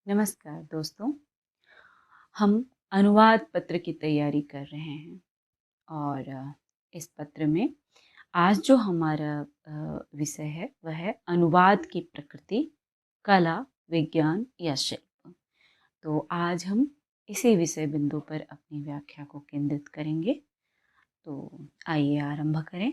नमस्कार दोस्तों। हम अनुवाद पत्र की तैयारी कर रहे हैं और इस पत्र में आज जो हमारा विषय है वह है अनुवाद की प्रकृति, कला, विज्ञान या शिल्प। तो आज हम इसी विषय बिंदु पर अपनी व्याख्या को केंद्रित करेंगे। तो आइए आरंभ करें।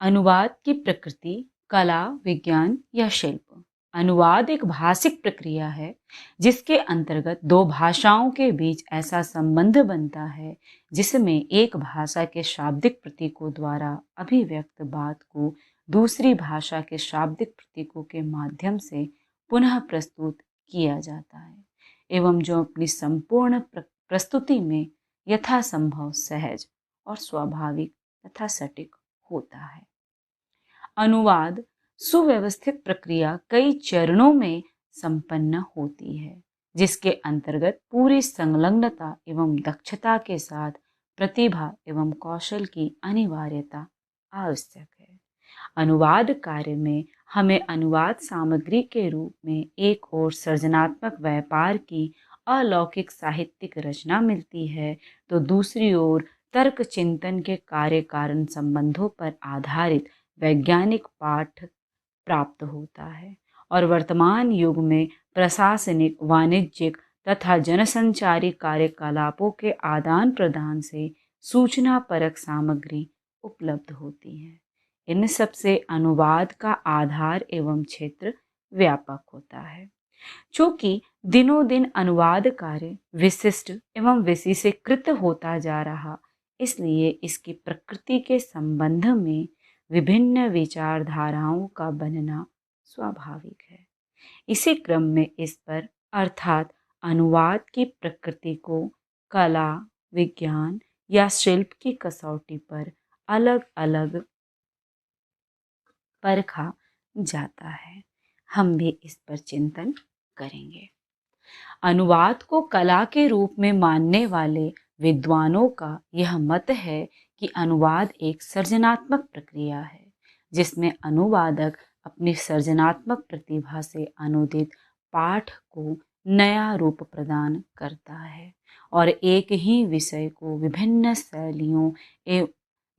अनुवाद की प्रकृति, कला, विज्ञान या शिल्प। अनुवाद एक भाषिक प्रक्रिया है जिसके अंतर्गत दो भाषाओं के बीच ऐसा संबंध बनता है जिसमें एक भाषा के शाब्दिक प्रतीकों द्वारा अभिव्यक्त बात को दूसरी भाषा के शाब्दिक प्रतीकों के माध्यम से पुनः प्रस्तुत किया जाता है एवं जो अपनी संपूर्ण प्रस्तुति में यथासंभव सहज और स्वाभाविक तथा सटीक होता है। अनुवाद सुव्यवस्थित प्रक्रिया कई चरणों में संपन्न होती है जिसके अंतर्गत पूरी संलग्नता एवं दक्षता के साथ प्रतिभा एवं कौशल की अनिवार्यता आवश्यक है। अनुवाद कार्य में हमें अनुवाद सामग्री के रूप में एक ओर सृजनात्मक व्यापार की अलौकिक साहित्यिक रचना मिलती है तो दूसरी ओर तर्क चिंतन के कार्य कारण संबंधों पर आधारित वैज्ञानिक पाठ प्राप्त होता है और वर्तमान युग में प्रशासनिक, वाणिज्यिक तथा जनसंचारी कार्यकलापों के आदान प्रदान से सूचना परक सामग्री उपलब्ध होती है। इन सब से अनुवाद का आधार एवं क्षेत्र व्यापक होता है। चूंकि दिनों दिन अनुवाद कार्य विशिष्ट एवं विशेषीकृत होता जा रहा, इसलिए इसकी प्रकृति के संबंध में विभिन्न विचारधाराओं का बनना स्वाभाविक है। इसी क्रम में इस पर अर्थात अनुवाद की प्रकृति को कला, विज्ञान या शिल्प की कसौटी पर अलग अलग परखा जाता है। हम भी इस पर चिंतन करेंगे। अनुवाद को कला के रूप में मानने वाले विद्वानों का यह मत है कि अनुवाद एक सृजनात्मक प्रक्रिया है जिसमें अनुवादक अपनी सृजनात्मक प्रतिभा से अनुदित पाठ को नया रूप प्रदान करता है और एक ही विषय को विभिन्न शैलियों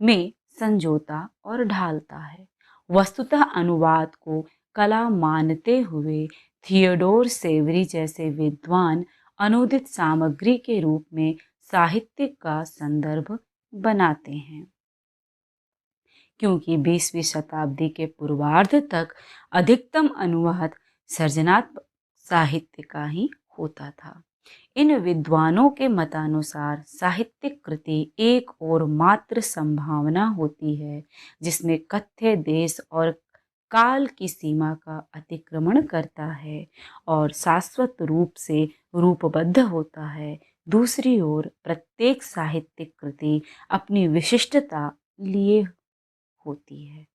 में संजोता और ढालता है। वस्तुतः अनुवाद को कला मानते हुए थियोडोर सेवरी जैसे विद्वान अनुदित सामग्री के रूप में साहित्य का संदर्भ बनाते हैं, क्योंकि 20वीं शताब्दी के पूर्वार्ध तक अधिकतम अनुवाद सृजनात्मक साहित्य का ही होता था। इन विद्वानों के मतानुसार साहित्यिक कृति एक और मात्र संभावना होती है जिसमें कथ्य देश और काल की सीमा का अतिक्रमण करता है और शाश्वत रूप से रूपबद्ध होता है। दूसरी ओर प्रत्येक साहित्यिक कृति अपनी विशिष्टता लिए होती है।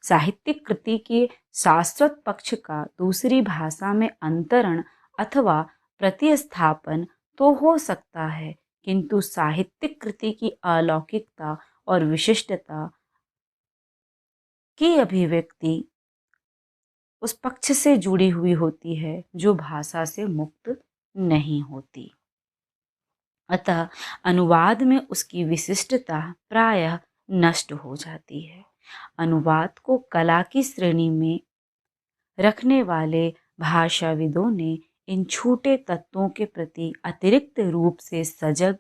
साहित्यिक कृति के शाश्वत पक्ष का दूसरी भाषा में अंतरण अथवा प्रतिस्थापन तो हो सकता है, किंतु साहित्यिक कृति की अलौकिकता और विशिष्टता की अभिव्यक्ति उस पक्ष से जुड़ी हुई होती है जो भाषा से मुक्त नहीं होती। अतः अनुवाद में उसकी विशिष्टता प्रायः नष्ट हो जाती है। अनुवाद को कला की श्रेणी में रखने वाले भाषाविदों ने इन छूटे तत्वों के प्रति अतिरिक्त रूप से सजग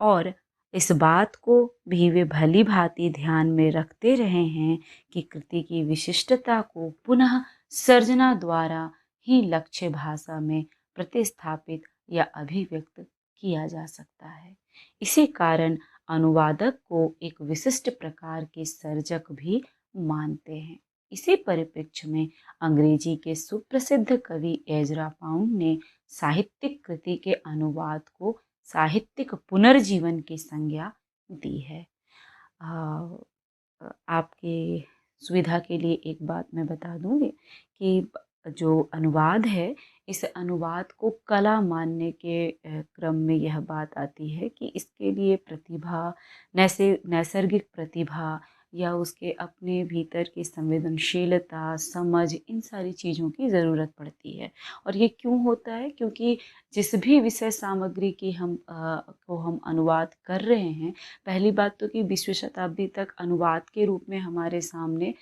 और इस बात को भी वे भली भांति ध्यान में रखते रहे हैं कि कृति की विशिष्टता को पुनः सर्जना द्वारा ही लक्ष्य भाषा में प्रतिस्थापित या अभिव्यक्त किया जा सकता है। इसी कारण अनुवादक को एक विशिष्ट प्रकार के सर्जक भी मानते हैं। इसी परिप्रेक्ष्य में अंग्रेजी के सुप्रसिद्ध कवि एजरा पाउंड ने साहित्यिक कृति के अनुवाद को साहित्यिक पुनर्जीवन की संज्ञा दी है। आपकी सुविधा के लिए एक बात मैं बता दूंगी कि जो अनुवाद है, इस अनुवाद को कला मानने के क्रम में यह बात आती है कि इसके लिए प्रतिभा, नैसर्गिक प्रतिभा या उसके अपने भीतर की संवेदनशीलता, समझ, इन सारी चीज़ों की ज़रूरत पड़ती है। और ये क्यों होता है? क्योंकि जिस भी विषय सामग्री की को हम अनुवाद कर रहे हैं, पहली बात तो कि 20वीं शताब्दी तक अनुवाद के रूप में हमारे सामने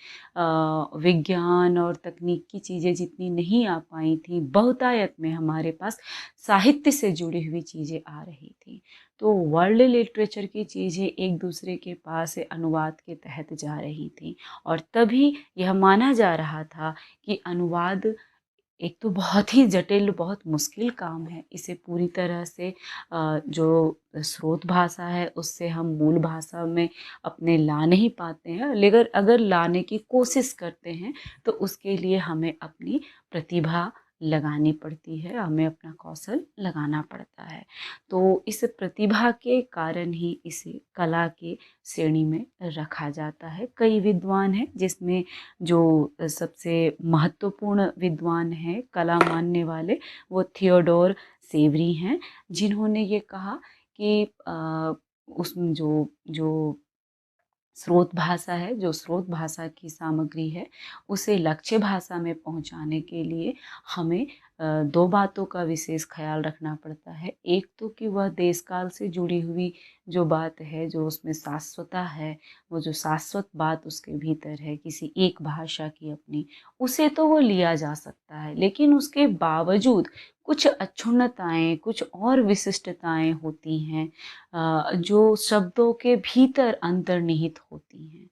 विज्ञान और तकनीक की चीज़ें जितनी नहीं आ पाई थी, बहुतायत में हमारे पास साहित्य से जुड़ी हुई चीज़ें आ रही थी। तो वर्ल्ड लिटरेचर की चीज़ें एक दूसरे के पास अनुवाद के तहत जा रही थी, और तभी यह माना जा रहा था कि अनुवाद एक तो बहुत ही जटिल, बहुत मुश्किल काम है। इसे पूरी तरह से जो स्रोत भाषा है उससे हम मूल भाषा में अपने ला नहीं पाते हैं, लेकिन अगर लाने की कोशिश करते हैं तो उसके लिए हमें अपनी प्रतिभा लगानी पड़ती है, हमें अपना कौशल लगाना पड़ता है। तो इस प्रतिभा के कारण ही इसे कला की श्रेणी में रखा जाता है। कई विद्वान हैं जिसमें जो सबसे महत्वपूर्ण विद्वान हैं कला मानने वाले, वो थियोडोर सेवरी हैं, जिन्होंने ये कहा कि उसमें जो जो स्रोत भाषा है, जो स्रोत भाषा की सामग्री है, उसे लक्ष्य भाषा में पहुंचाने के लिए हमें दो बातों का विशेष ख्याल रखना पड़ता है। एक तो कि वह देश काल से जुड़ी हुई जो बात है, जो उसमें शाश्वता है, वो जो शाश्वत बात उसके भीतर है किसी एक भाषा की अपनी, उसे तो वो लिया जा सकता है, लेकिन उसके बावजूद कुछ अक्षुण्णताएं, कुछ और विशिष्टताएं होती हैं जो शब्दों के भीतर अंतर्निहित होती हैं।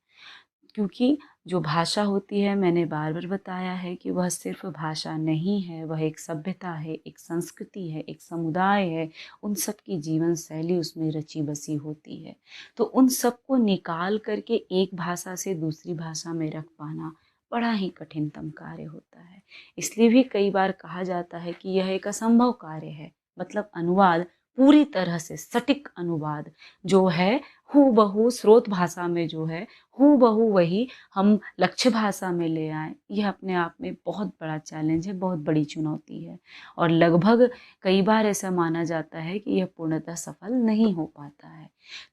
क्योंकि जो भाषा होती है, मैंने बार बार बताया है कि वह सिर्फ भाषा नहीं है, वह एक सभ्यता है, एक संस्कृति है, एक समुदाय है। उन सब की जीवन शैली उसमें रची बसी होती है। तो उन सबको निकाल करके एक भाषा से दूसरी भाषा में रख पाना बड़ा ही कठिनतम कार्य होता है। इसलिए भी कई बार कहा जाता है कि यह एक असंभव कार्य है। मतलब अनुवाद, पूरी तरह से सटीक अनुवाद जो है, हूबहू स्रोत भाषा में जो है, हूबहू वही हम लक्ष्य भाषा में ले आएँ, यह अपने आप में बहुत बड़ा चैलेंज है, बहुत बड़ी चुनौती है। और लगभग कई बार ऐसा माना जाता है कि यह पूर्णतः सफल नहीं हो पाता है।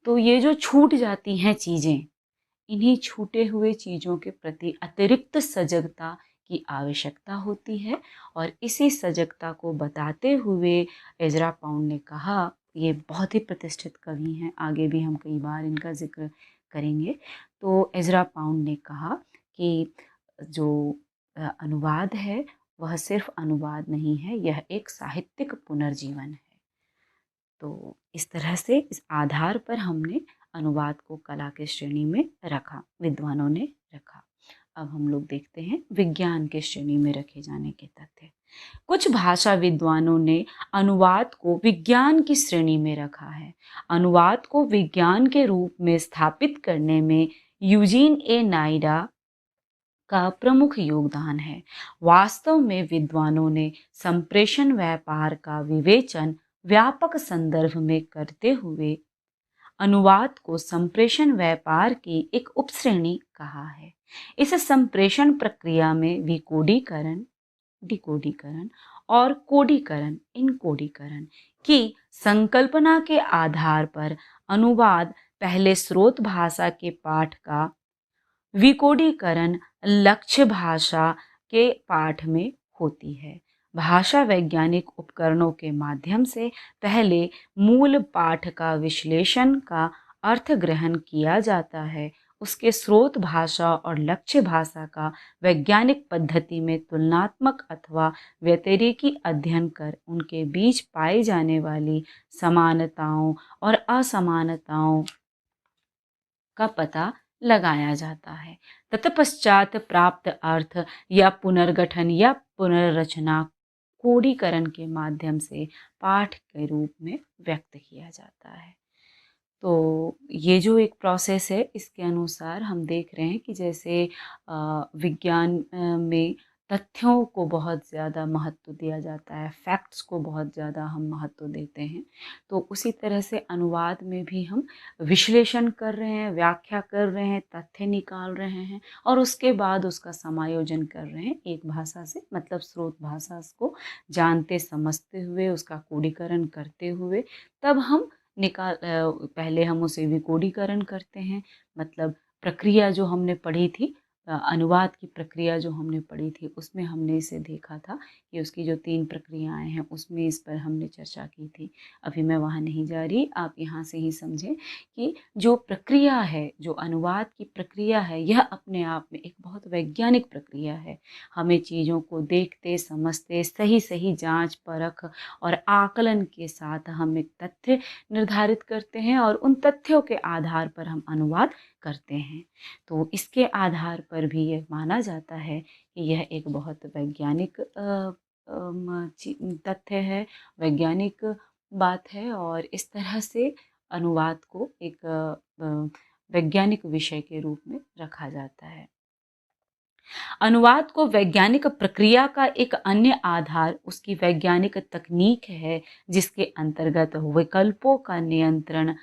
तो ये जो छूट जाती हैं चीज़ें, इन्हीं छूटे हुए चीज़ों के प्रति अतिरिक्त सजगता की आवश्यकता होती है। और इसी सजगता को बताते हुए एज़रा पाउंड ने कहा, ये बहुत ही प्रतिष्ठित कवि हैं, आगे भी हम कई बार इनका ज़िक्र करेंगे। तो एज़रा पाउंड ने कहा कि जो अनुवाद है वह सिर्फ अनुवाद नहीं है, यह एक साहित्यिक पुनर्जीवन है। तो इस तरह से इस आधार पर हमने अनुवाद को कला के श्रेणी में रखा, विद्वानों ने रखा। अब हम लोग देखते हैं विज्ञान के श्रेणी में रखे जाने के तथ्य। कुछ भाषा विद्वानों ने अनुवाद को विज्ञान की श्रेणी में रखा है। अनुवाद को विज्ञान के रूप में स्थापित करने में यूजीन ए नायडा का प्रमुख योगदान है। वास्तव में विद्वानों ने संप्रेषण व्यापार का विवेचन व्यापक संदर्भ में करते हुए अनुवाद को संप्रेषण व्यापार की एक उपश्रेणी कहा है। इस संप्रेषण प्रक्रिया में विकोडीकरण, डिकोडीकरण और कोडीकरण, इनकोडीकरण की संकल्पना के आधार पर अनुवाद पहले स्रोत भाषा के पाठ का विकोडीकरण लक्ष्य भाषा के पाठ में होती है। भाषा वैज्ञानिक उपकरणों के माध्यम से पहले मूल पाठ का विश्लेषण का अर्थ ग्रहण किया जाता है, उसके स्रोत भाषा और लक्ष्य भाषा का वैज्ञानिक पद्धति में तुलनात्मक अथवा व्यतिरेकी अध्ययन कर उनके बीच पाई जाने वाली समानताओं और असमानताओं का पता लगाया जाता है। तत्पश्चात प्राप्त अर्थ या पुनर्गठन या पुनर्रचना कोडीकरण के माध्यम से पाठ के रूप में व्यक्त किया जाता है। तो ये जो एक प्रोसेस है, इसके अनुसार हम देख रहे हैं कि जैसे विज्ञान में तथ्यों को बहुत ज़्यादा महत्व दिया जाता है, फैक्ट्स को बहुत ज़्यादा हम महत्व देते हैं, तो उसी तरह से अनुवाद में भी हम विश्लेषण कर रहे हैं, व्याख्या कर रहे हैं, तथ्य निकाल रहे हैं और उसके बाद उसका समायोजन कर रहे हैं एक भाषा से, मतलब स्रोत भाषा को जानते समझते हुए, उसका कोडीकरण करते हुए, तब हम पहले हम उसे विकोडीकरण करते हैं, मतलब प्रक्रिया जो हमने पढ़ी थी, अनुवाद की प्रक्रिया जो हमने पढ़ी थी, उसमें हमने इसे देखा था कि उसकी जो 3 प्रक्रियाएँ हैं, उसमें इस पर हमने चर्चा की थी। अभी मैं वहाँ नहीं जा रही, आप यहाँ से ही समझें कि जो प्रक्रिया है, जो अनुवाद की प्रक्रिया है, यह अपने आप में एक बहुत वैज्ञानिक प्रक्रिया है। हमें चीज़ों को देखते, समझते, सही-सही जाँच, परख और आकलन के साथ हम एक तथ्य निर्धारित करते हैं और उन तथ्यों के आधार पर हम अनुवाद करते हैं। तो इसके आधार पर भी यह माना जाता है कि यह एक बहुत वैज्ञानिक तथ्य है, वैज्ञानिक बात है और इस तरह से अनुवाद को एक वैज्ञानिक विषय के रूप में रखा जाता है। अनुवाद को वैज्ञानिक प्रक्रिया का एक अन्य आधार उसकी वैज्ञानिक तकनीक है, जिसके अंतर्गत विकल्पों का नियंत्रण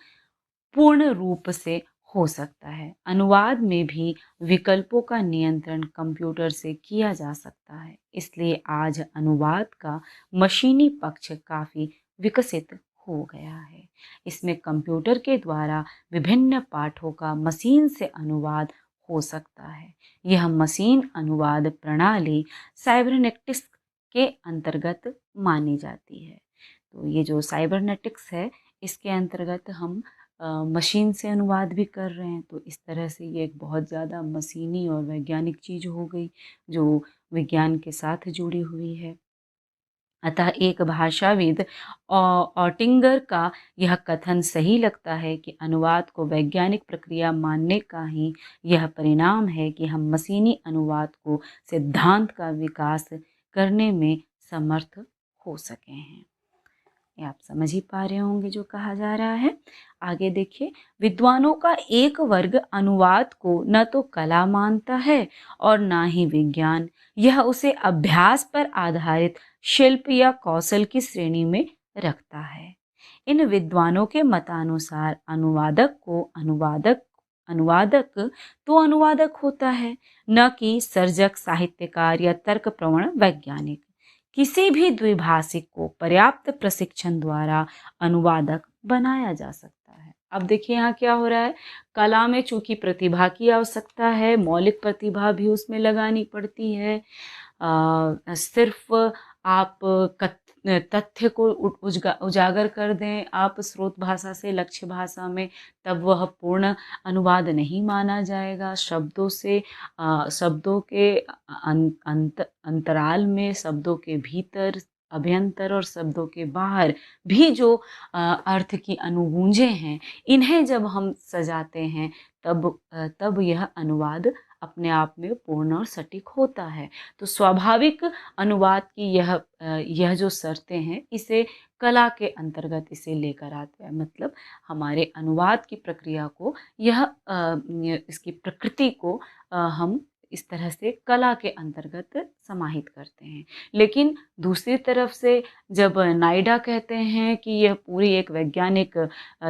पूर्ण रूप से हो सकता है। अनुवाद में भी विकल्पों का नियंत्रण कंप्यूटर से किया जा सकता है। इसलिए आज अनुवाद का मशीनी पक्ष काफ़ी विकसित हो गया है। इसमें कंप्यूटर के द्वारा विभिन्न पाठों का मशीन से अनुवाद हो सकता है। यह मशीन अनुवाद प्रणाली साइबरनेटिक्स के अंतर्गत मानी जाती है। तो ये जो साइबरनेटिक्स है, इसके अंतर्गत हम मशीन से अनुवाद भी कर रहे हैं। तो इस तरह से ये एक बहुत ज़्यादा मशीनी और वैज्ञानिक चीज़ हो गई, जो विज्ञान के साथ जुड़ी हुई है। अतः एक भाषाविद ऑटिंगर का यह कथन सही लगता है कि अनुवाद को वैज्ञानिक प्रक्रिया मानने का ही यह परिणाम है कि हम मशीनी अनुवाद को सिद्धांत का विकास करने में समर्थ हो सके हैं। ये आप समझ ही पा रहे होंगे जो कहा जा रहा है। आगे देखिए, विद्वानों का एक वर्ग अनुवाद को न तो कला मानता है और ना ही विज्ञान। यह उसे अभ्यास पर आधारित शिल्प या कौशल की श्रेणी में रखता है। इन विद्वानों के मतानुसार अनुवादक तो अनुवादक होता है, न कि सर्जक, साहित्यकार या तर्कप्रवण वैज्ञानिक। किसी भी द्विभाषिक को पर्याप्त प्रशिक्षण द्वारा अनुवादक बनाया जा सकता है। अब देखिए यहाँ क्या हो रहा है, कला में चूंकि प्रतिभा की आवश्यकता है, मौलिक प्रतिभा भी उसमें लगानी पड़ती है। सिर्फ आप तथ्य को उजागर कर दें आप स्रोत भाषा से लक्ष्य भाषा में, तब वह पूर्ण अनुवाद नहीं माना जाएगा। शब्दों से शब्दों के अंतराल में, शब्दों के भीतर, अभ्यंतर और शब्दों के बाहर भी जो अर्थ की अनुगूंजें हैं, इन्हें जब हम सजाते हैं तब यह अनुवाद अपने आप में पूर्ण और सटीक होता है। तो स्वाभाविक अनुवाद की यह जो शर्तें हैं, इसे कला के अंतर्गत इसे लेकर आते हैं। मतलब हमारे अनुवाद की प्रक्रिया को इसकी प्रकृति को हम इस तरह से कला के अंतर्गत समाहित करते हैं। लेकिन दूसरी तरफ से जब नाइडा कहते हैं कि यह पूरी एक वैज्ञानिक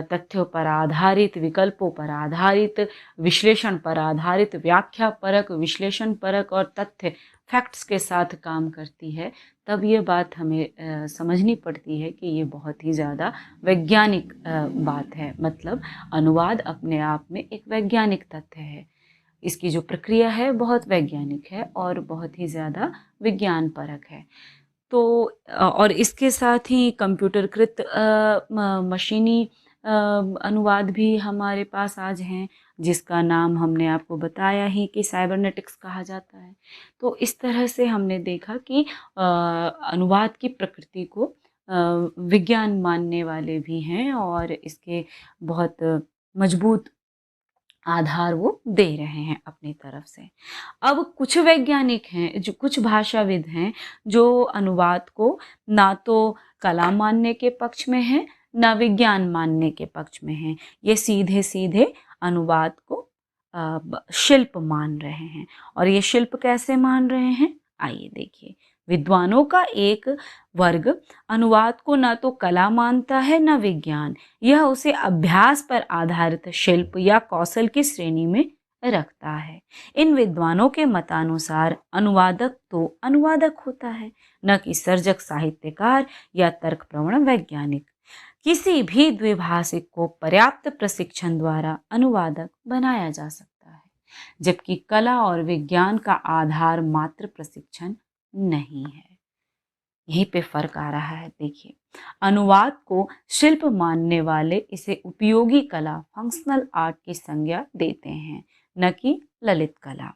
तथ्यों पर आधारित, विकल्पों पर आधारित, विश्लेषण पर आधारित, व्याख्या परक, विश्लेषण परक और तथ्य फैक्ट्स के साथ काम करती है, तब ये बात हमें समझनी पड़ती है कि ये बहुत ही ज़्यादा वैज्ञानिक बात है। मतलब अनुवाद अपने आप में एक वैज्ञानिक तथ्य है। इसकी जो प्रक्रिया है बहुत वैज्ञानिक है और बहुत ही ज़्यादा विज्ञान परक है। तो और इसके साथ ही कंप्यूटरकृत मशीनी अनुवाद भी हमारे पास आज हैं, जिसका नाम हमने आपको बताया ही कि साइबरनेटिक्स कहा जाता है। तो इस तरह से हमने देखा कि अनुवाद की प्रकृति को विज्ञान मानने वाले भी हैं और इसके बहुत मजबूत आधार वो दे रहे हैं अपनी तरफ से। अब कुछ वैज्ञानिक हैं, जो कुछ भाषाविद हैं, जो अनुवाद को ना तो कला मानने के पक्ष में हैं, ना विज्ञान मानने के पक्ष में हैं। ये सीधे सीधे अनुवाद को शिल्प मान रहे हैं। और ये शिल्प कैसे मान रहे हैं, आइए देखिए। विद्वानों का एक वर्ग अनुवाद को न तो कला मानता है न विज्ञान। यह उसे अभ्यास पर आधारित शिल्प या कौशल की श्रेणी में रखता है। इन विद्वानों के मतानुसार अनुवादक तो अनुवादक होता है, न कि सर्जक, साहित्यकार या तर्कप्रवण वैज्ञानिक। किसी भी द्विभाषिक को पर्याप्त प्रशिक्षण द्वारा अनुवादक बनाया जा सकता है। जबकि कला और विज्ञान का आधार मात्र प्रशिक्षण नहीं है। यहीं पे फर्क आ रहा है। देखिए, अनुवाद को शिल्प मानने वाले इसे उपयोगी कला, फंक्शनल आर्ट की संज्ञा देते हैं, न कि ललित कला।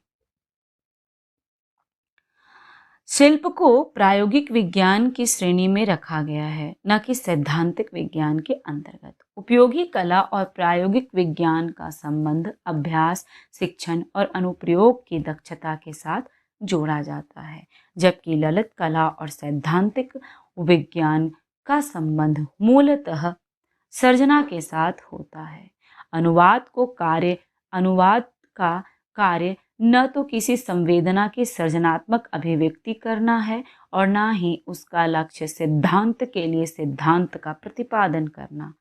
शिल्प को प्रायोगिक विज्ञान की श्रेणी में रखा गया है, न कि सैद्धांतिक विज्ञान के अंतर्गत। उपयोगी कला और प्रायोगिक विज्ञान का संबंध अभ्यास, शिक्षण और अनुप्रयोग की दक्षता के साथ जोड़ा जाता है, जबकि ललित कला और सैद्धांतिक विज्ञान का संबंध मूलतः सर्जना के साथ होता है। अनुवाद का कार्य न तो किसी संवेदना की सृजनात्मक अभिव्यक्ति करना है और न ही उसका लक्ष्य सिद्धांत के लिए सिद्धांत का प्रतिपादन करना।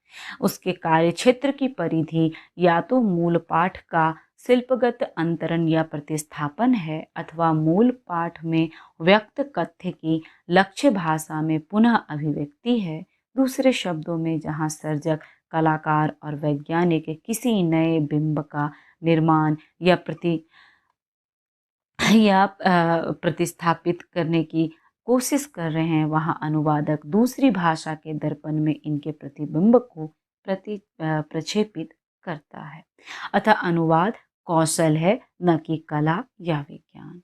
उसके कार्य क्षेत्र की परिधि या तो मूल पाठ का शिल्पगत अंतरण या प्रतिस्थापन है, अथवा मूल पाठ में व्यक्त कथ्य की लक्ष्य भाषा में पुनः अभिव्यक्ति है। दूसरे शब्दों में, जहाँ सर्जक, कलाकार और वैज्ञानिक किसी नए बिंब का निर्माण या प्रतिस्थापित करने की कोशिश कर रहे हैं, वहाँ अनुवादक दूसरी भाषा के दर्पण में इनके प्रतिबिंब को प्रक्षेपित करता है। अतः अनुवाद कौशल है, न कि कला या विज्ञान।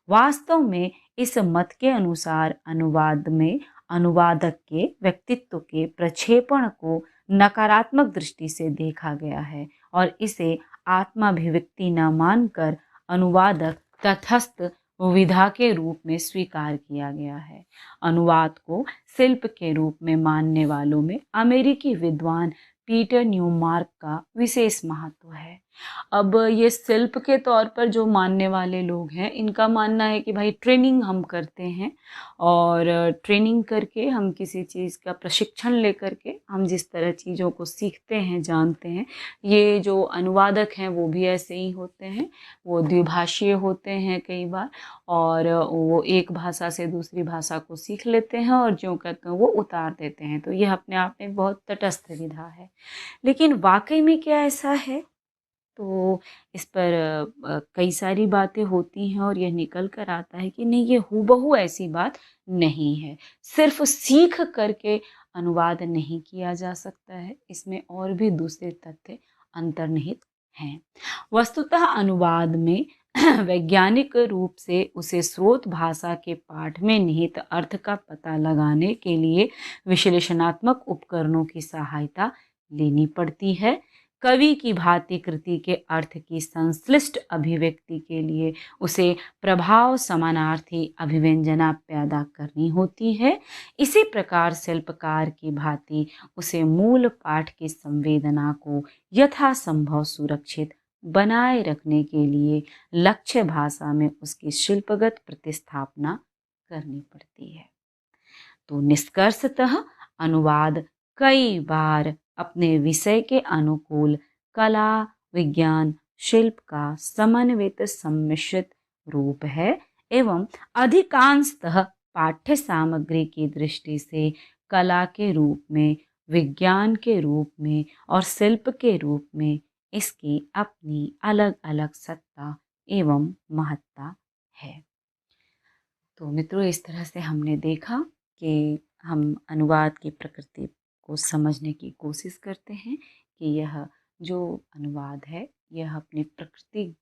वास्तव में इस मत के अनुसार अनुवाद में अनुवादक के व्यक्तित्व के प्रक्षेपण को नकारात्मक दृष्टि से देखा गया है और इसे आत्माभिव्यक्ति न मानकर अनुवादक तटस्थ विधा के रूप में स्वीकार किया गया है। अनुवाद को शिल्प के रूप में मानने वालों में अमेरिकी विद्वान पीटर न्यूमार्क का विशेष महत्व है। अब ये शिल्प के तौर पर जो मानने वाले लोग हैं, इनका मानना है कि भाई ट्रेनिंग हम करते हैं और ट्रेनिंग करके हम किसी चीज़ का प्रशिक्षण लेकर के हम जिस तरह चीज़ों को सीखते हैं, जानते हैं, ये जो अनुवादक हैं वो भी ऐसे ही होते हैं। वो द्विभाषीय होते हैं कई बार, और वो एक भाषा से दूसरी भाषा को सीख लेते हैं और जो कहते हैं वो उतार देते हैं। तो यह अपने आप में बहुत तटस्थ विधा है। लेकिन वाकई में क्या ऐसा है? तो इस पर कई सारी बातें होती हैं और यह निकल कर आता है कि नहीं, ये हूबहू ऐसी बात नहीं है। सिर्फ सीख करके अनुवाद नहीं किया जा सकता है, इसमें और भी दूसरे तथ्य अंतर्निहित हैं। वस्तुतः अनुवाद में वैज्ञानिक रूप से उसे स्रोत भाषा के पाठ में निहित अर्थ का पता लगाने के लिए विश्लेषणात्मक उपकरणों की सहायता लेनी पड़ती है। कवि की भांति कृति के अर्थ की संश्लिष्ट अभिव्यक्ति के लिए उसे प्रभाव समानार्थी अभिव्यंजना पैदा करनी होती है। इसी प्रकार शिल्पकार की भांति उसे मूल पाठ की संवेदना को यथासंभव सुरक्षित बनाए रखने के लिए लक्ष्य भाषा में उसकी शिल्पगत प्रतिस्थापना करनी पड़ती है। तो निष्कर्षतः अनुवाद कई बार अपने विषय के अनुकूल कला, विज्ञान, शिल्प का समन्वित सम्मिश्रित रूप है एवं अधिकांशतः पाठ्य सामग्री की दृष्टि से कला के रूप में, विज्ञान के रूप में और शिल्प के रूप में इसकी अपनी अलग अलग सत्ता एवं महत्ता है। तो मित्रों, इस तरह से हमने देखा कि हम अनुवाद की प्रकृति को समझने की कोशिश करते हैं कि यह जो अनुवाद है यह अपनी प्रकृति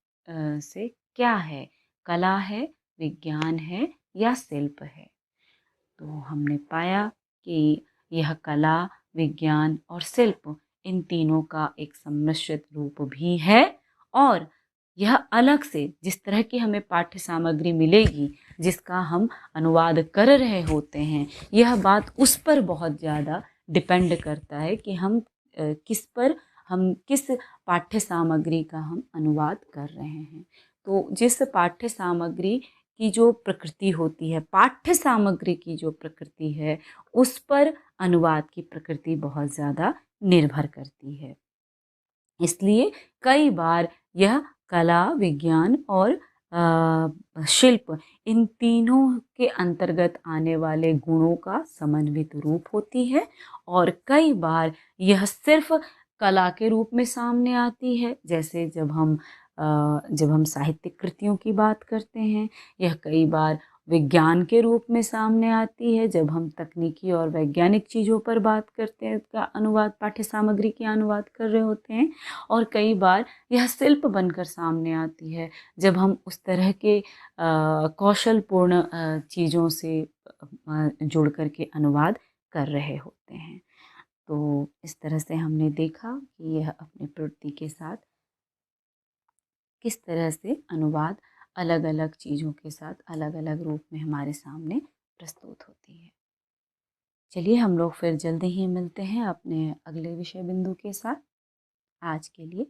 से क्या है, कला है, विज्ञान है या शिल्प है। तो हमने पाया कि यह कला, विज्ञान और शिल्प इन तीनों का एक सम्मिश्रित रूप भी है और यह अलग से जिस तरह की हमें पाठ्य सामग्री मिलेगी जिसका हम अनुवाद कर रहे होते हैं, यह बात उस पर बहुत ज़्यादा डिपेंड करता है कि हम किस पाठ्य सामग्री का हम अनुवाद कर रहे हैं। तो जिस पाठ्य सामग्री की जो प्रकृति होती है, पाठ्य सामग्री की जो प्रकृति है, उस पर अनुवाद की प्रकृति बहुत ज़्यादा निर्भर करती है। इसलिए कई बार यह कला, विज्ञान और शिल्प इन तीनों के अंतर्गत आने वाले गुणों का समन्वित रूप होती है और कई बार यह सिर्फ कला के रूप में सामने आती है। जैसे जब हम जब हम साहित्यिक कृतियों की बात करते हैं, यह कई बार विज्ञान के रूप में सामने आती है। जब हम तकनीकी और वैज्ञानिक चीज़ों पर बात करते हैं, का अनुवाद, पाठ्य सामग्री की अनुवाद कर रहे होते हैं, और कई बार यह शिल्प बनकर सामने आती है, जब हम उस तरह के कौशलपूर्ण चीज़ों से जुड़ कर के अनुवाद कर रहे होते हैं। तो इस तरह से हमने देखा कि यह अपनी प्रवृत्ति के साथ किस तरह से अनुवाद अलग-अलग चीज़ों के साथ अलग-अलग रूप में हमारे सामने प्रस्तुत होती है। चलिए हम लोग फिर जल्दी ही मिलते हैं अपने अगले विषय बिंदु के साथ। आज के लिए